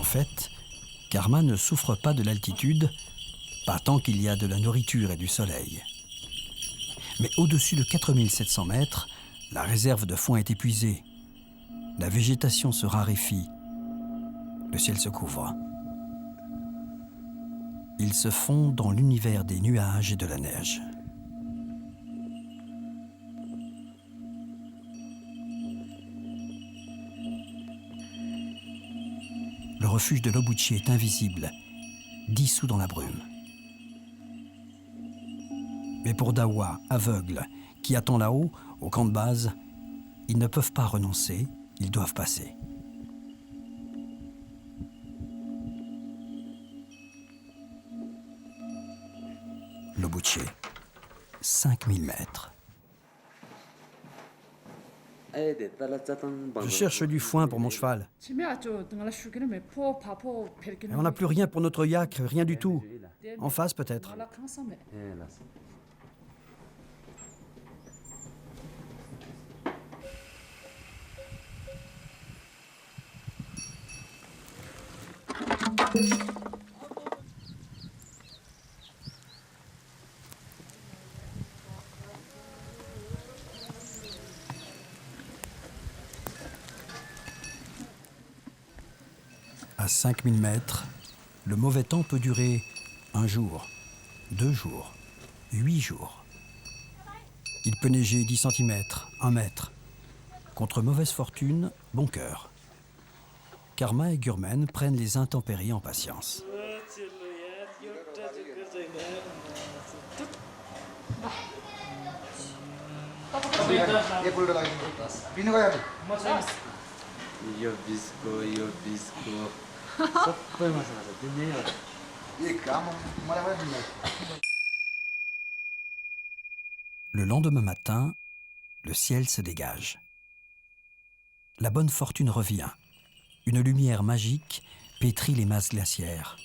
fait, Karma ne souffre pas de l'altitude, pas tant qu'il y a de la nourriture et du soleil. Mais au-dessus de 4700 mètres, la réserve de foin est épuisée. La végétation se raréfie. Le ciel se couvre. Il se fond dans l'univers des nuages et de la neige. Le refuge de Lobuche est invisible, dissous dans la brume. Mais pour Dawa, aveugle, qui attend là-haut, au camp de base, ils ne peuvent pas renoncer, ils doivent passer. Lobuche, 5000 mètres. Je cherche du foin pour mon cheval. Mais on n'a plus rien pour notre yak, rien du tout. En face peut-être. À 5000 mètres, le mauvais temps peut durer 1 jour, 2 jours, 8 jours. Il peut neiger 10 cm, 1 mètre. Contre mauvaise fortune, bon cœur. Karma et Gurmen prennent les intempéries en patience. Le lendemain matin, le ciel se dégage. La bonne fortune revient. Une lumière magique pétrit les masses glaciaires.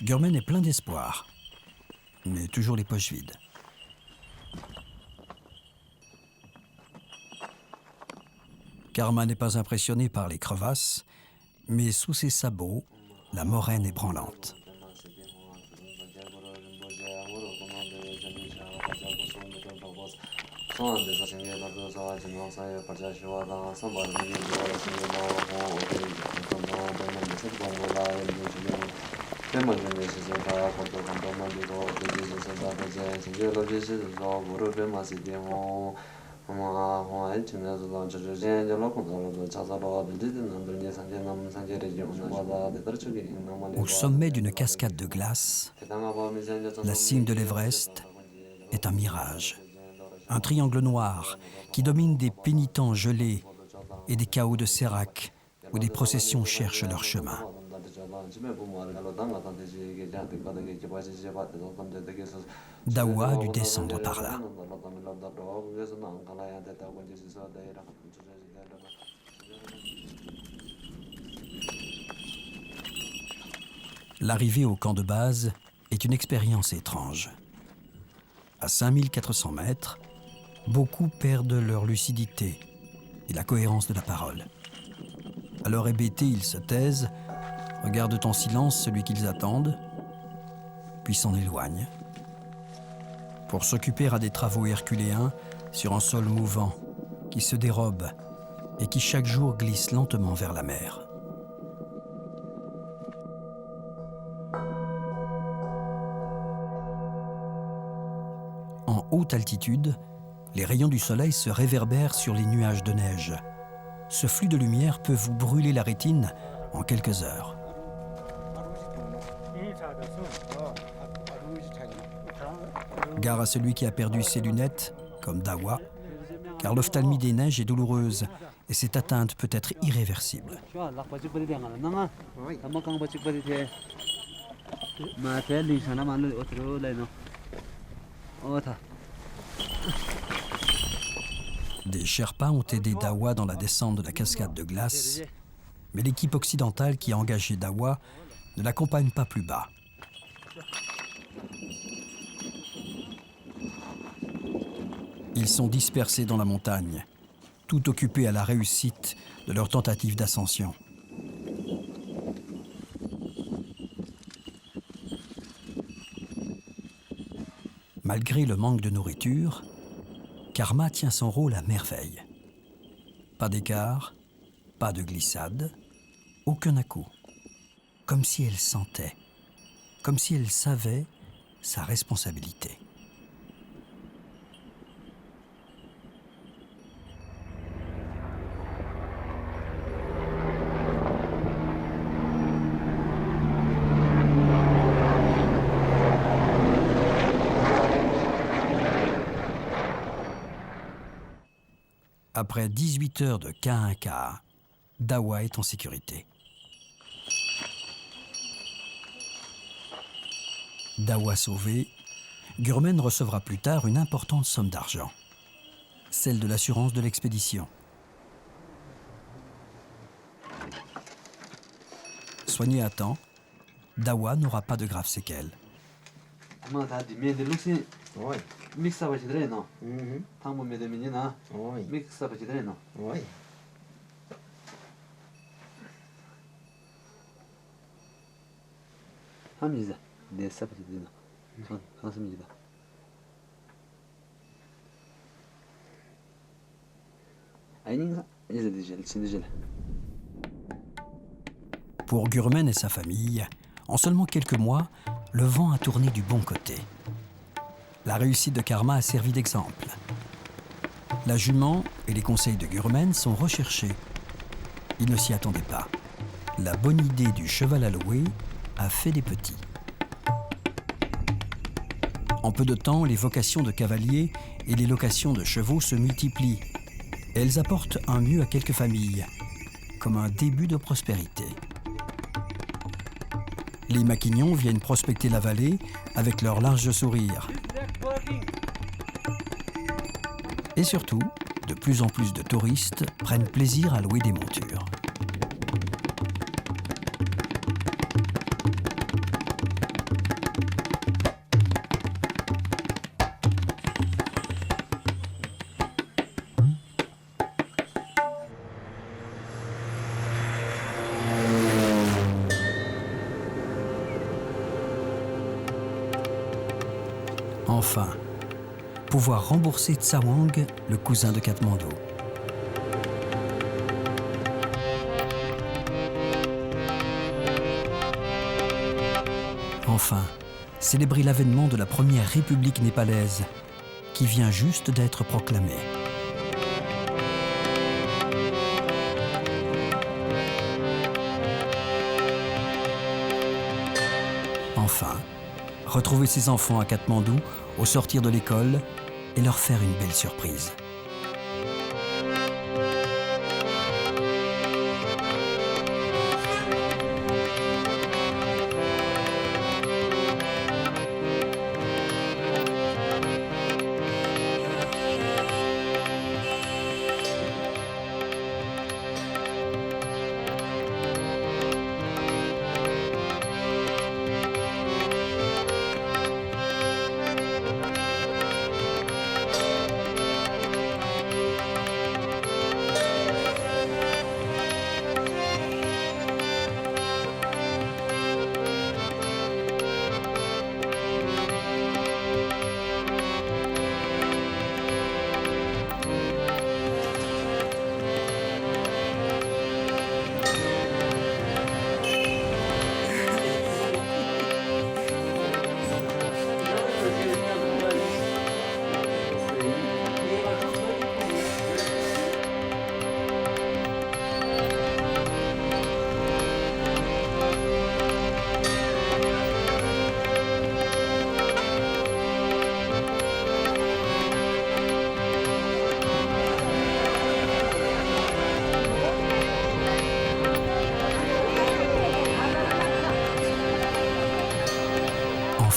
Gurmen est plein d'espoir, mais toujours les poches vides. Karma n'est pas impressionné par les crevasses, mais sous ses sabots, la moraine est branlante. Au sommet d'une cascade de glace, la cime de l'Everest est un mirage. Un triangle noir qui domine des pénitents gelés et des chaos de sérac où des processions cherchent leur chemin. Dawa a dû descendre par là. L'arrivée au camp de base est une expérience étrange. À 5400 mètres, beaucoup perdent leur lucidité et la cohérence de la parole. Alors hébétés, ils se taisent, regardent en silence celui qu'ils attendent, puis s'en éloignent, pour s'occuper à des travaux herculéens sur un sol mouvant qui se dérobe et qui chaque jour glisse lentement vers la mer. En haute altitude, les rayons du soleil se réverbèrent sur les nuages de neige. Ce flux de lumière peut vous brûler la rétine en quelques heures. Gare à celui qui a perdu ses lunettes, comme Dawa, car l'ophtalmie des neiges est douloureuse et cette atteinte peut être irréversible. Des Sherpas ont aidé Dawa dans la descente de la cascade de glace, mais l'équipe occidentale qui a engagé Dawa ne l'accompagne pas plus bas. Ils sont dispersés dans la montagne, tout occupés à la réussite de leur tentative d'ascension. Malgré le manque de nourriture, Karma tient son rôle à merveille. Pas d'écart, pas de glissade, aucun à-coup. Comme si elle sentait, comme si elle savait sa responsabilité. Après 18 heures de K1K, Dawa est en sécurité. Dawa sauvé, Gurmen recevra plus tard une importante somme d'argent, celle de l'assurance de l'expédition. Soigné à temps, Dawa n'aura pas de graves séquelles. Oi. Mixa bachidreno. Tamo me de menina. Oi. Mixa bachidreno. Oi. Hamiza. De sabachidreno. Hansamida. Aïninga. Ils sont déjà. Pour Gurmen et sa famille, en seulement quelques mois, le vent a tourné du bon côté. La réussite de Karma a servi d'exemple. La jument et les conseils de Gurmen sont recherchés. Il ne s'y attendait pas. La bonne idée du cheval à louer a fait des petits. En peu de temps, les vocations de cavaliers et les locations de chevaux se multiplient. Elles apportent un mieux à quelques familles, comme un début de prospérité. Les maquignons viennent prospecter la vallée avec leur large sourire. Et surtout, de plus en plus de touristes prennent plaisir à louer des montures. Enfin, pouvoir rembourser Tsawang, le cousin de Katmandou. Enfin, célébrer l'avènement de la première république népalaise, qui vient juste d'être proclamée. Enfin, retrouver ses enfants à Katmandou au sortir de l'école et leur faire une belle surprise.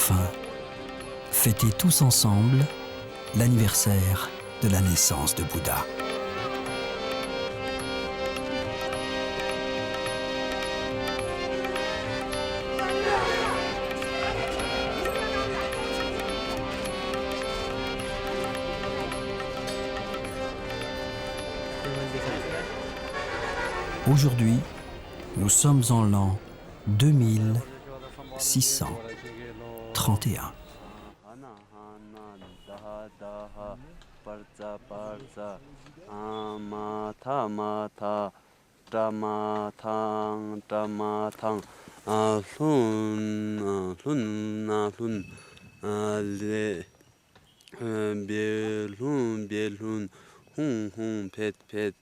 Enfin, fêter tous ensemble l'anniversaire de la naissance de Bouddha. Aujourd'hui, nous sommes en l'an 2631. daha barza barza amata mata damatang damatang alun le belun belun hung hung pet pet